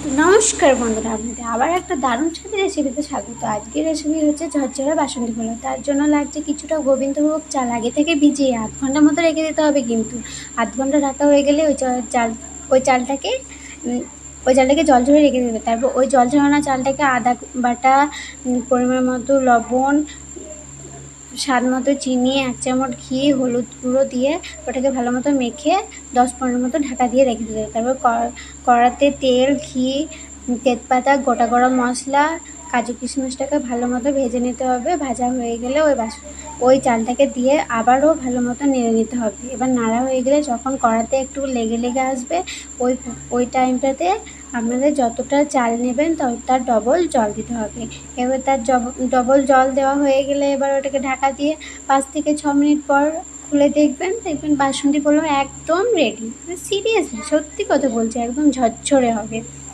নমস্কার বন্ধুরা, আপনাদের আবার একটা দারুণ স্বাদের রেসিপিতে স্বাগত। আজকের রেসিপি হচ্ছে ঝরঝরে বাসন্তী পোলাও। তার জন্য লাগছে কিছুটা গোবিন্দভোগ চাল আগে থেকে ভিজিয়ে 8 ঘন্টার মতো রেখে দিতে হবে। কিন্তু 8 ঘন্টা রাখা হয়ে গেলে ওই চালটাকে জল ঝরে রেখে দেবে। তারপর ওই জল ঝরানো চালটাকে আদা বাটা, পরিমাণ মতো লবণ, স্বাদ মতো চিনি, 1 চামচ ঘি, হলুদ গুঁড়ো দিয়ে ওটাকে ভালো মতো মেখে 10-15 মতো ঢাকা দিয়ে রেখে দিতে হবে। তারপর কড়াতে তেল, ঘি, তেজপাতা, গোটা গরম মশলা, কাজু কিশমিশটাকে ভালো মতো ভেজে নিতে হবে। ভাজা হয়ে গেলে ওই চালটাকে দিয়ে আবারও ভালো মতো নেড়ে নিতে হবে। এবার নাড়া হয়ে গেলে যখন কড়াতে একটু লেগে লেগে আসবে, ওই টাইমটাতে আপনাদের যতটা চাল নেবেন তার ডবল জল দিতে হবে। এবার তার ডবল জল দেওয়া হয়ে গেলে এবার ওটাকে ঢাকা দিয়ে 5 থেকে 6 মিনিট পর খুলে দেখবেন বাসন্তী পোলাও একদম রেডি। সিরিয়াসলি সত্যি কথা বলছি, একদম ঝরঝরে হবে।